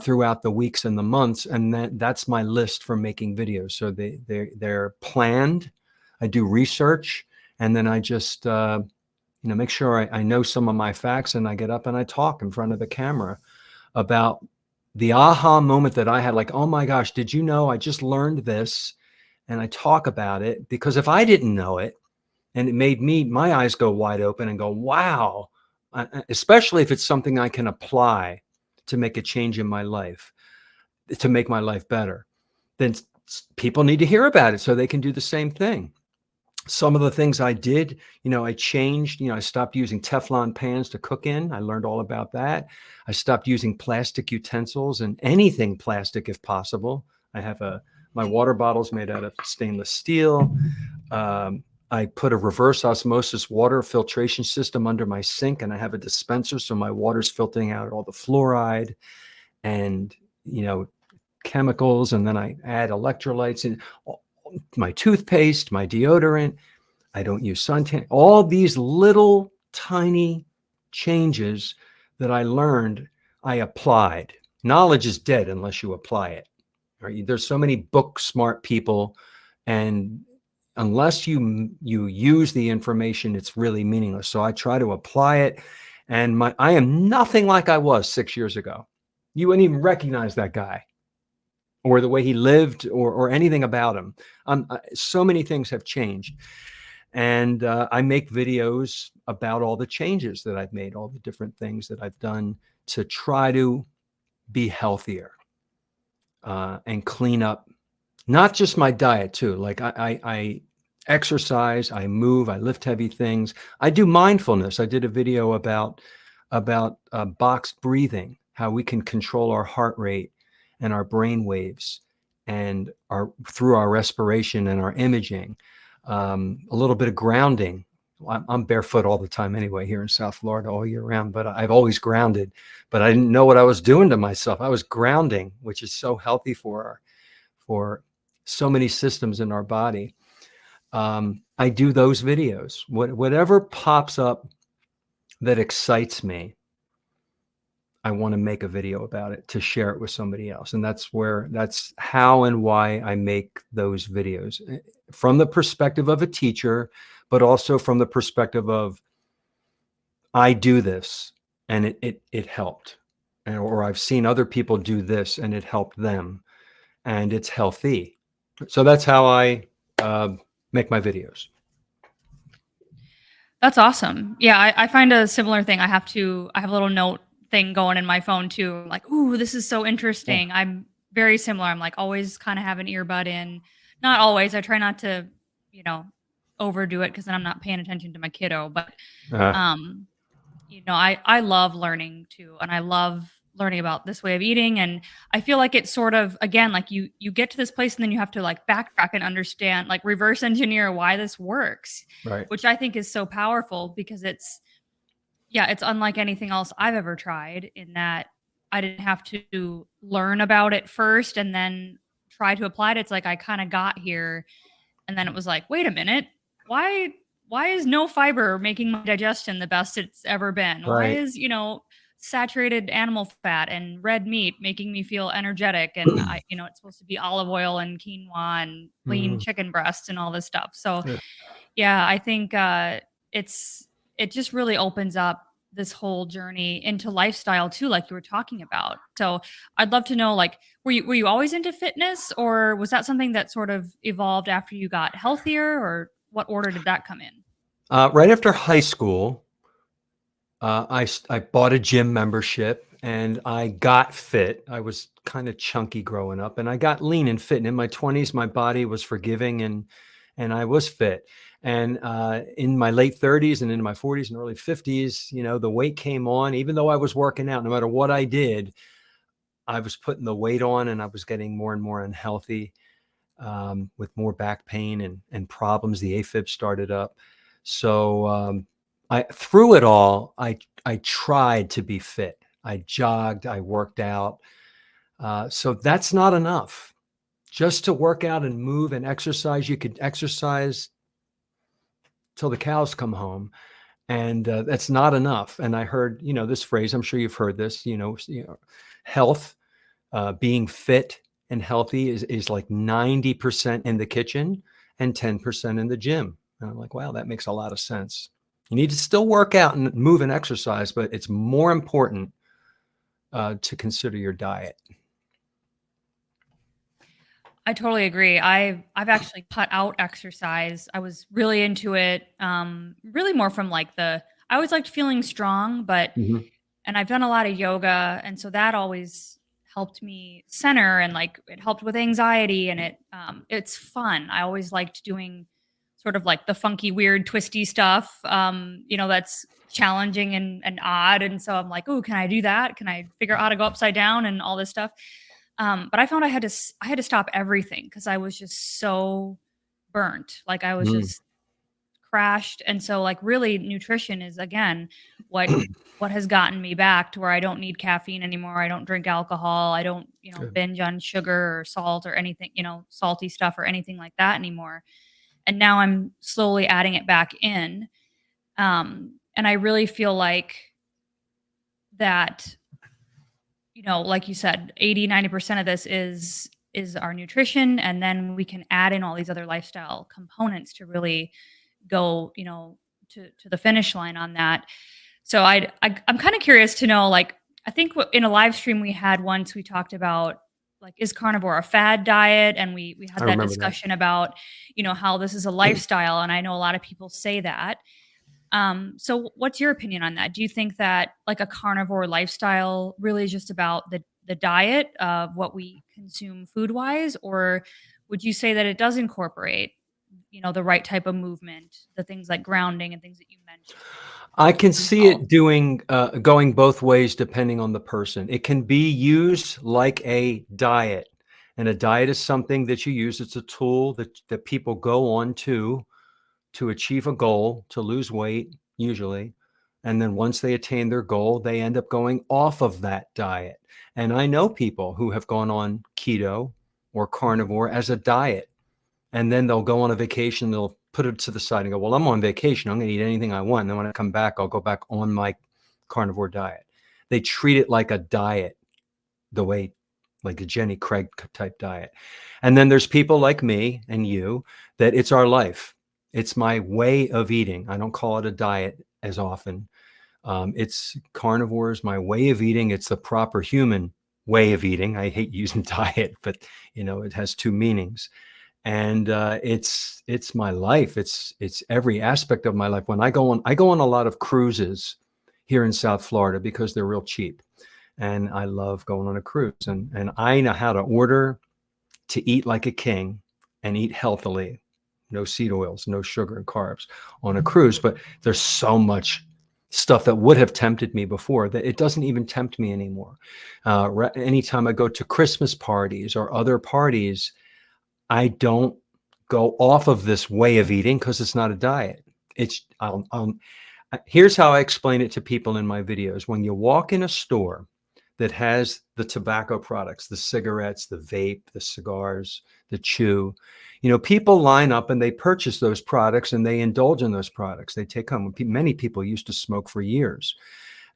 throughout the weeks and the months. And that's my list for making videos. So they're planned. I do research, and then I just make sure I know some of my facts, and I get up and I talk in front of the camera about the aha moment that I had, like, oh my gosh, did you know I just learned this? And I talk about it because if I didn't know it and it made my eyes go wide open and go, wow, especially if it's something I can apply to make a change in my life, to make my life better, then people need to hear about it so they can do the same thing. Some of the things I did, I changed, I stopped using Teflon pans to cook in. I learned all about that. I stopped using plastic utensils and anything plastic if possible. I have my water bottles made out of stainless steel. I put a reverse osmosis water filtration system under my sink, and I have a dispenser so my water's filtering out all the fluoride and, chemicals. And then I add electrolytes in my toothpaste, my deodorant. I don't use suntan. All these little tiny changes that I learned, I applied. Knowledge is dead unless you apply it. Right? There's so many book smart people, and unless you use the information, it's really meaningless. So I try to apply it, and I am nothing like I was 6 years ago. You wouldn't even recognize that guy or the way he lived or anything about him. So many things have changed. And I make videos about all the changes that I've made, all the different things that I've done to try to be healthier and clean up, not just my diet too. Like I exercise, I move, I lift heavy things. I do mindfulness. I did a video about boxed breathing, how we can control our heart rate and our brain waves and through our respiration and our imaging. A little bit of grounding. I'm barefoot all the time anyway here in South Florida all year round, but I've always grounded, but I didn't know what I was doing to myself. I was grounding, which is so healthy for so many systems in our body. I do those videos. Whatever pops up that excites me, I want to make a video about it to share it with somebody else. And that's how and why I make those videos, from the perspective of a teacher, but also from the perspective of I do this and it helped, or I've seen other people do this and it helped them and it's healthy. So that's how I make my videos.
That's awesome. Yeah, I find a similar thing. I have a little note thing going in my phone too. I'm like, ooh, this is so
Yeah.
interesting. I'm very similar. I'm like always kind of have an earbud in. Not always. I try not to, you know, overdo it because then I'm not paying attention to my kiddo. But
Uh,
um, I love learning too, and I love learning about this way of eating. And I feel like it's sort of again like you get to this place and then you have to like backtrack and understand, like reverse engineer why this works,
right.
which I think is so powerful because it's unlike anything else I've ever tried in that I didn't have to learn about it first and then try to apply it. It's like I kind of got here and then it was like, wait a minute, why why is no fiber making my digestion the best it's ever been? Why
Right.
is, saturated animal fat and red meat making me feel energetic, and it's supposed to be olive oil and quinoa and lean
Mm,
chicken breasts and all this stuff. So
yeah.
yeah, I think it's it just really opens up this whole journey into lifestyle too, like you were talking about. So I'd love to know, like, were you always into fitness, or was that something that sort of evolved after you got healthier, or what order did that come in?
Right after high school, I bought a gym membership and I got fit. I was kind of chunky growing up, and I got lean and fit. And in my 20s, my body was forgiving, and I was fit. And in my late 30s and into my 40s and early 50s, the weight came on. Even though I was working out, no matter what I did, I was putting the weight on, and I was getting more and more unhealthy, with more back pain and problems. The afib started up. So I through it all, I tried to be fit. I jogged, I worked out. So that's not enough. Just to work out and move and exercise, you could exercise till the cows come home, and that's not enough. And I heard, this phrase. I'm sure you've heard this. Health, being fit and healthy is like 90% in the kitchen and 10% in the gym. And I'm like, wow, that makes a lot of sense. You need to still work out and move and exercise, but it's more important to consider your diet.
I totally agree. I've actually cut out exercise. I was really into it, really more from like I always liked feeling strong, but
Mhm.
and I've done a lot of yoga, and so that always helped me center, and like it helped with anxiety, and it's fun. I always liked doing sort of like the funky, weird, twisty stuff. That's challenging and odd. And so I'm like, oh, can I do that? Can I figure out how to go upside down and all this stuff? But I found I had to stop everything because I was just so burnt. Like I was
Mm.
just crashed. And so like really nutrition is again what has gotten me back to where I don't need caffeine anymore. I don't drink alcohol. I don't,
Good.
binge on sugar or salt or anything, salty stuff or anything like that anymore. And now I'm slowly adding it back in. And I really feel like that, like you said, 80-90% of this is our nutrition. And then we can add in all these other lifestyle components to really go, to the finish line on that. So I'm kind of curious to know, like, I think in a live stream we had once, we talked about like, is carnivore a fad diet? And we
I
had that
remember that.
discussion about, how this is a lifestyle. And I know a lot of people say that. So what's your opinion on that? Do you think that like a carnivore lifestyle really is just about the diet of what we consume food wise, or would you say that it does incorporate, the right type of movement, the things like grounding and things that you mentioned
I can
and
see
health?
it going both ways depending on the person. It can be used like a diet, and a diet is something that you use. It's a tool that people go on to achieve a goal, to lose weight, usually. And then once they attain their goal, they end up going off of that diet. And I know people who have gone on keto or carnivore as a diet. And then they'll go on a vacation, they'll put it to the side and go, well, I'm on vacation. I'm going to eat anything I want. And then when I come back, I'll go back on my carnivore diet. They treat it like a diet, the way like a Jenny Craig type diet. And then there's people like me and you that it's our life. It's my way of eating. I don't call it a diet as often. It's carnivore is my way of eating. It's the proper human way of eating. I hate using diet, but it has two meanings. And it's my life. It's every aspect of my life. When I go on a lot of cruises here in South Florida because they're real cheap, and I love going on a cruise. And I know how to order, to eat like a king, and eat healthily. No seed oils, no sugar and carbs on a cruise. But there's so much stuff that would have tempted me before that it doesn't even tempt me anymore. Anytime I go to Christmas parties or other parties, I don't go off of this way of eating because it's not a diet. Here's how I explain it to people in my videos. When you walk in a store that has the tobacco products, the cigarettes, the vape, the cigars, the chew, people line up and they purchase those products and they indulge in those products. They take home. Many people used to smoke for years.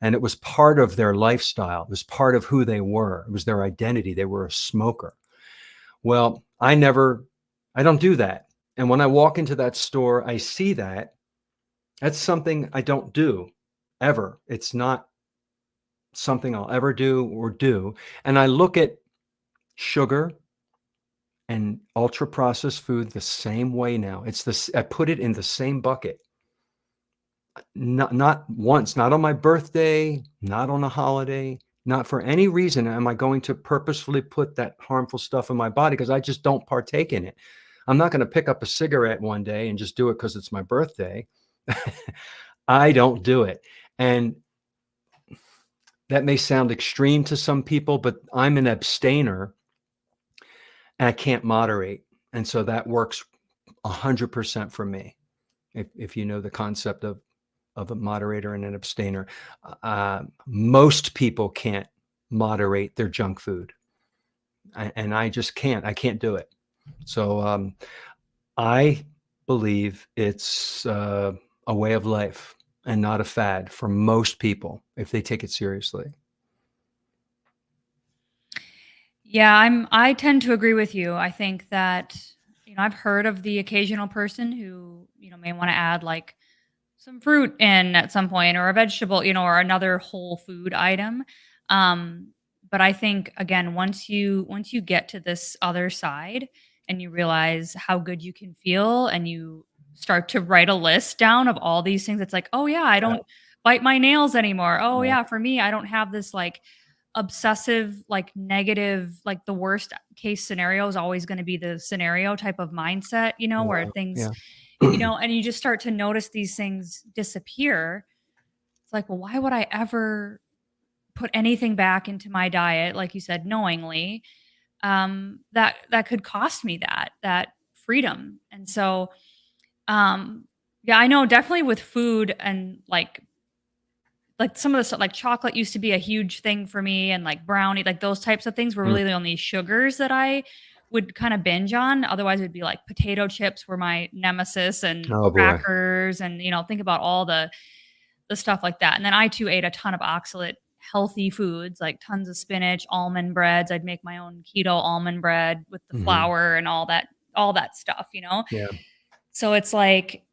And it was part of their lifestyle. It was part of who they were. It was their identity. They were a smoker. Well, I don't do that. And when I walk into that store, I see that. That's something I don't do ever. It's not something I'll ever do. And I look at sugar and ultra processed food the same way now. I put it in the same bucket. Not once, not on my birthday, not on a holiday, not for any reason am I going to purposefully put that harmful stuff in my body, because I just don't partake in it. I'm not going to pick up a cigarette one day and just do it because it's my birthday. I don't do it. And that may sound extreme to some people, but I'm an abstainer and I can't moderate. And so that works 100% for me. If you know the concept of a moderator and an abstainer, most people can't moderate their junk food. And I just can't. I can't do it. So I believe it's a way of life and not a fad for most people if they take it seriously.
Yeah, I tend to agree with you. I think that, I've heard of the occasional person who, may want to add like some fruit in at some point, or a vegetable, or another whole food item. Um, but I think again, once you get to this other side and you realize how good you can feel, and you start to write a list down of all these things, it's like, oh yeah, I don't bite my nails anymore. Oh
Yeah.
yeah, for me, I don't have this like obsessive, like negative, like the worst case scenario is always going to be the scenario type of mindset, where
Wow.
things,
Yeah.
and you just start to notice these things disappear. It's like, well, why would I ever put anything back into my diet, like you said, knowingly, that could cost me that freedom. And so, yeah, I know definitely with food and like some of the stuff, like chocolate used to be a huge thing for me, and like brownie, like those types of things were
Mm.
really the only sugars that I would kind of binge on. Otherwise, it'd be like potato chips were my nemesis, and
Oh boy.
crackers, and think about all the stuff like that. And then I too ate a ton of oxalate healthy foods, like tons of spinach, almond breads. I'd make my own keto almond bread with the
Hmm.
flour and all that stuff.
Yeah.
So it's like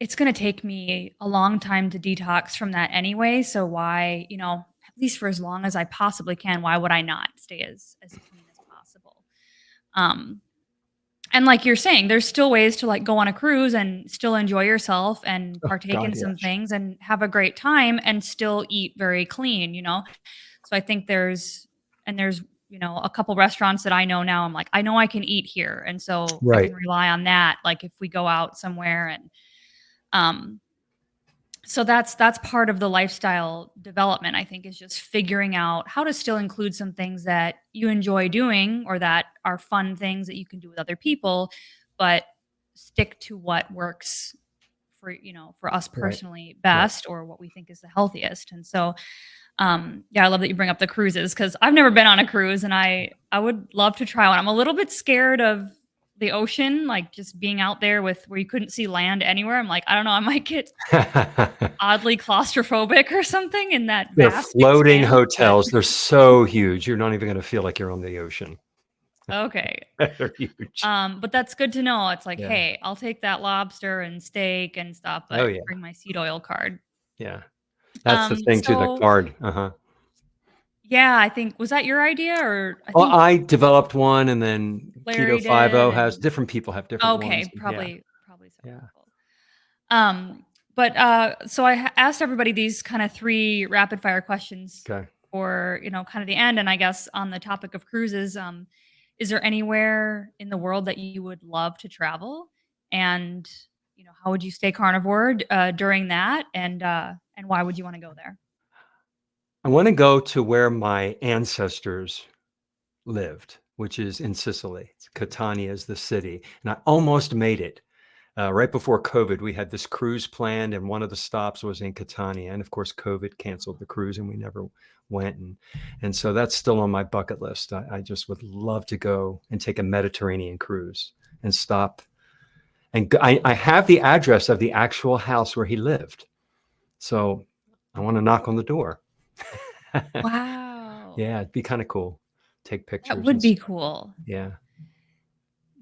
it's going to take me a long time to detox from that anyway. So why, at least for as long as I possibly can, why would I not stay as clean as possible? Um, and like you're saying, there's still ways to like go on a cruise and still enjoy yourself and
Oh
partake
God,
in some
yes.
things and have a great time and still eat very clean. So I think there's a couple restaurants that I know now. I'm like, I know I can eat here. And so I
Right.
can rely on that. Like if we go out somewhere, and um so that's part of the lifestyle development, I think, is just figuring out how to still include some things that you enjoy doing or that are fun things that you can do with other people, but stick to what works for us
Right.
personally
Right.
best, or what we think is the healthiest. And so yeah, I love that you bring up the cruises, because I've never been on a cruise, and I would love to try one. I'm a little bit scared of the ocean, like just being out there with where you couldn't see land anywhere. I'm like, I don't know, I might get oddly claustrophobic or something in that
They're
vast
floating
expanse, but
hotels. They're so huge. You're not even going to feel like you're on the ocean.
okay.
They're huge.
But that's good to know. It's like,
Yeah.
hey, I'll take that lobster and steak and stuff,
Oh
but
yeah.
bring my seed oil card.
Yeah. That's the thing too, the
So
card. Uh-huh.
yeah, I think, was that your idea, or I
Well,
think
I developed one, and then
Larry
Keto
did,
50 has
and
different people have different ones.
okay,
Yeah.
probably several
Yeah.
people. But so I asked everybody these kind of three rapid fire questions
Okay.
for, kind of the end. And I guess on the topic of cruises, is there anywhere in the world that you would love to travel? And, how would you stay carnivore during that? And why would you want to go there?
I want to go to where my ancestors lived, which is in Sicily. Catania is the city, and I almost made it. Right before COVID, we had this cruise planned, and one of the stops was in Catania. And of course, COVID canceled the cruise, and we never went. And so that's still on my bucket list. I just would love to go and take a Mediterranean cruise and stop. And I have the address of the actual house where he lived. So I want to knock on the door.
Wow.
Yeah, it'd be kind of cool. Take
That
pictures and
would be
stuff.
cool.
Yeah.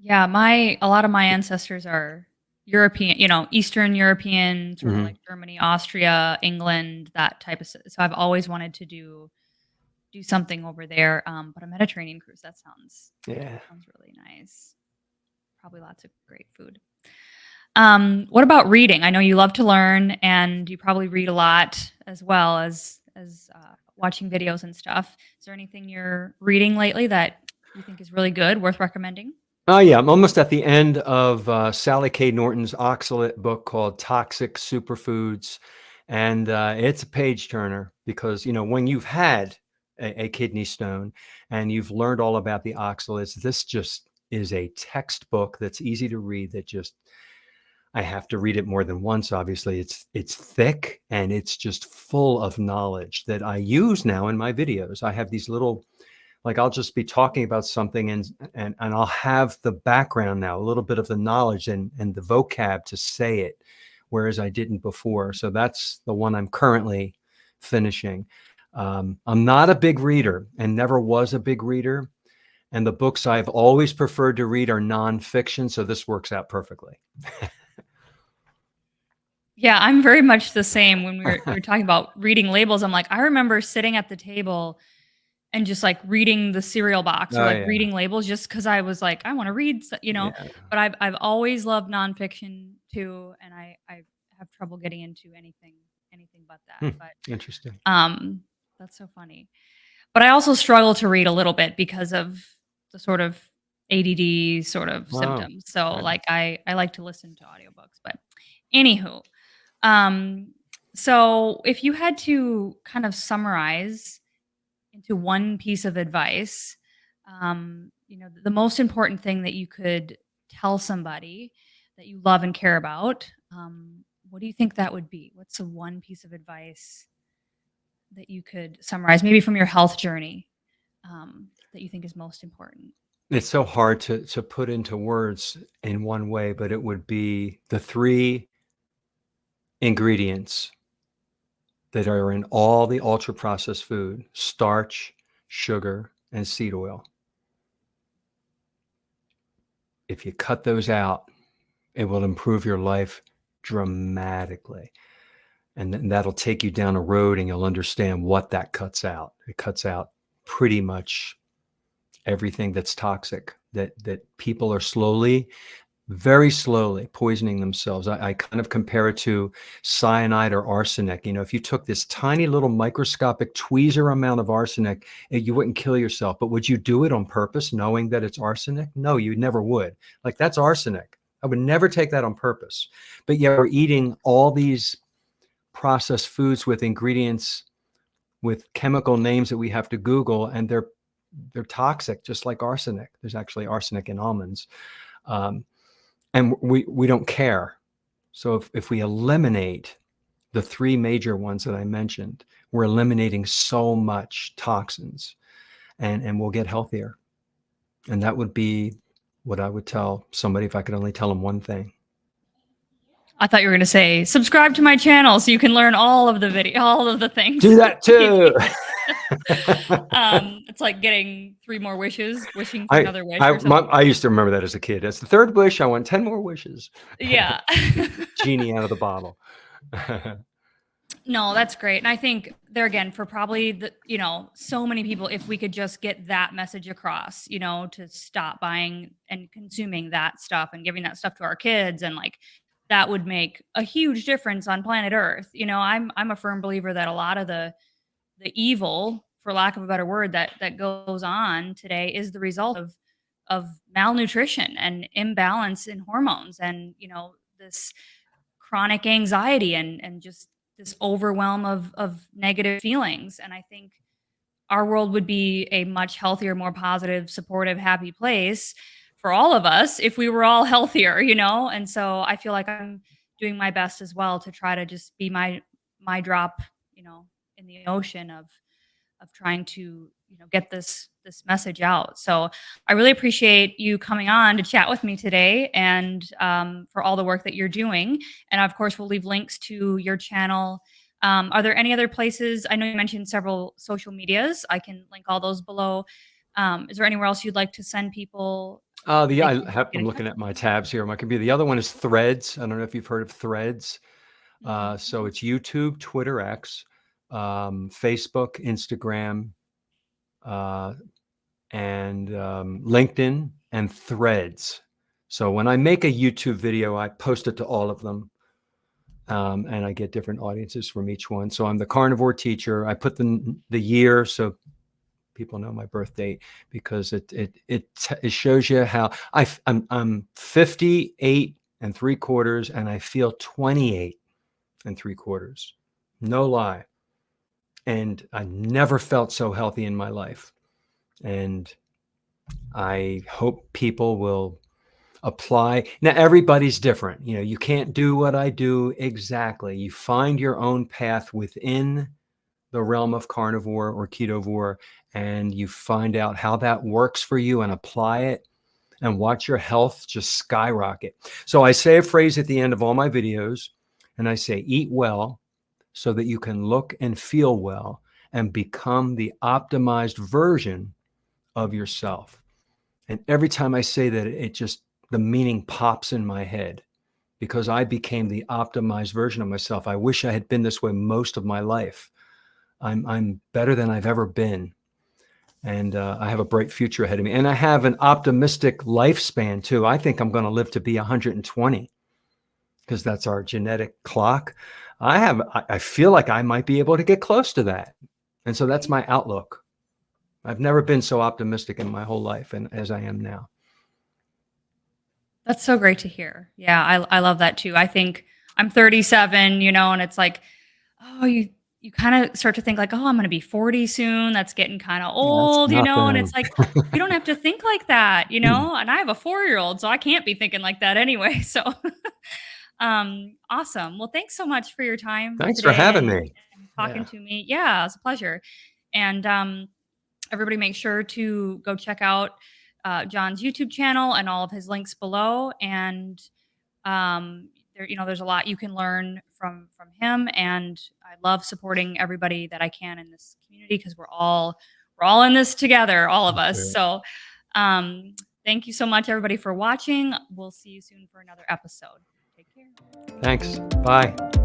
Yeah, a lot of my ancestors are European, Eastern European, sort of
Hmm.
like Germany, Austria, England, that type of so I've always wanted to do something over there, but a Mediterranean cruise,
Yeah.
sounds really nice. Probably lots of great food. What about reading? I know you love to learn, and you probably read a lot as well as watching videos and stuff. Is there anything you're reading lately that you think is really good, worth recommending?
Oh, yeah. I'm almost at the end of Sally K. Norton's oxalate book called Toxic Superfoods. And it's a page turner because, when you've had a kidney stone and you've learned all about the oxalates, this just is a textbook that's easy to read that just, I have to read it more than once, obviously. It's thick and it's just full of knowledge that I use now in my videos. I have these little, like, I'll just be talking about something and I'll have the background now, a little bit of the knowledge and the vocab to say it, whereas I didn't before. So that's the one I'm currently finishing. I'm not a big reader and never was a big reader. And the books I've always preferred to read are nonfiction. So this works out perfectly.
Yeah, I'm very much the same when we were talking about reading labels. I'm like, I remember sitting at the table and just, like, reading the cereal box or,
Oh,
like,
yeah.
reading labels just because I was like, "I wanna read,"
Yeah.
but I've always loved nonfiction too, and I have trouble getting into anything but that,
Hmm.
but,
Interesting.
um, that's so funny. But I also struggle to read a little bit because of the sort of ADD sort of
Wow.
symptoms, so,
Right.
like, I like to listen to audiobooks, but anywho, um, so if you had to kind of summarize into one piece of advice, the most important thing that you could tell somebody that you love and care about, what do you think that would be? What's the one piece of advice that you could summarize, maybe from your health journey, that you think is most important?
It's so hard to put into words in one way, but it would be the three ingredients that are in all the ultra processed food: starch, sugar, and seed oil. If you cut those out, it will improve your life dramatically. And then that'll take you down a road and you'll understand what that cuts out. It cuts out pretty much everything that's toxic that people are slowly, very slowly poisoning themselves. I kind of compare it to cyanide or arsenic. If you took this tiny little microscopic tweezer amount of arsenic, you wouldn't kill yourself. But would you do it on purpose, knowing that it's arsenic? No, you never would. Like, that's arsenic. I would never take that on purpose. But yet we're eating all these processed foods with ingredients with chemical names that we have to Google, and they're toxic, just like arsenic. There's actually arsenic in almonds. Um, and we don't care. So if we eliminate the three major ones that I mentioned, we're eliminating so much toxins, and we'll get healthier. And that would be what I would tell somebody if I could only tell them one thing.
I thought you were gonna say, "Subscribe to my channel so you can learn all of the
Do
things."
that too.
It's like getting 3 more wishes, wishing for another wish or something.
I used to remember that as a kid. That's the third wish. I want 10 more wishes.
Yeah.
Genie out of the bottle.
No, that's great, and I think there again, for probably so many people, if we could just get that message across, to stop buying and consuming that stuff and giving that stuff to our kids, and, like, that would make a huge difference on planet Earth. I'm a firm believer that a lot of the evil, for lack of a better word, that goes on today is the result of malnutrition and imbalance in hormones, and this chronic anxiety and just this overwhelm of negative feelings. And I think our world would be a much healthier, more positive, supportive, happy place for all of us if we were all healthier. And so I feel like I'm doing my best as well to try to just be my drop, in the ocean of trying to get this message out. So I really appreciate you coming on to chat with me today, and for all the work that you're doing. And of course, we'll leave links to your channel Are there any other places? I know you mentioned several social medias. I can link all those below. Is there anywhere else you'd like to send people where they can get
I'm
in touch
looking at
with
my
you?
tabs here on my computer. The other one is Threads. I don't know if you've heard of Threads. So
Mhm.
it's YouTube, Twitter, X, Facebook, Instagram, uh, and LinkedIn and Threads. So when I make a YouTube video, I post it to all of them, and I get different audiences from each one. So I'm the carnivore teacher. I put the year so people know my birth date, because it shows you how I'm 58 and 3/4, and I feel 28 and 3/4. No lie. And I never felt so healthy in my life. And I hope people will apply. Now, everybody's different. You can't do what I do exactly. You find your own path within the realm of carnivore or ketovore, and you find out how that works for you and apply it, and watch your health just skyrocket. So I say a phrase at the end of all my videos, and I say, eat well so that you can look and feel well and become the optimized version of yourself. And every time I say that, the meaning pops in my head, because I became the optimized version of myself. I wish I had been this way most of my life. I'm better than I've ever been. And I have a bright future ahead of me. And I have an optimistic lifespan too. I think I'm going to live to be 120, because that's our genetic clock. I feel like I might be able to get close to that. And so that's my outlook. I've never been so optimistic in my whole life and as I am now.
That's so great to hear. Yeah, I love that too. I think I'm 37, and it's like, oh, you kind of start to think like, oh, I'm going to be 40 soon. That's getting kind of
That's
old, and it's
nothing.
like you don't have to think like that, And I have a 4-year-old, so I can't be thinking like that anyway. So, awesome. Well, thanks so much for your time
Thanks for
today
having
and
me.
talking
Yeah.
to me. Yeah, it's a pleasure. And everybody make sure to go check out John's YouTube channel and all of his links below. And there's a lot you can learn from him. And I love supporting everybody that I can in this community, because we're all in this together, all of us.
Yeah.
So um, thank you so much, everybody, for watching. We'll see you soon for another episode. Take care.
Thanks. Bye.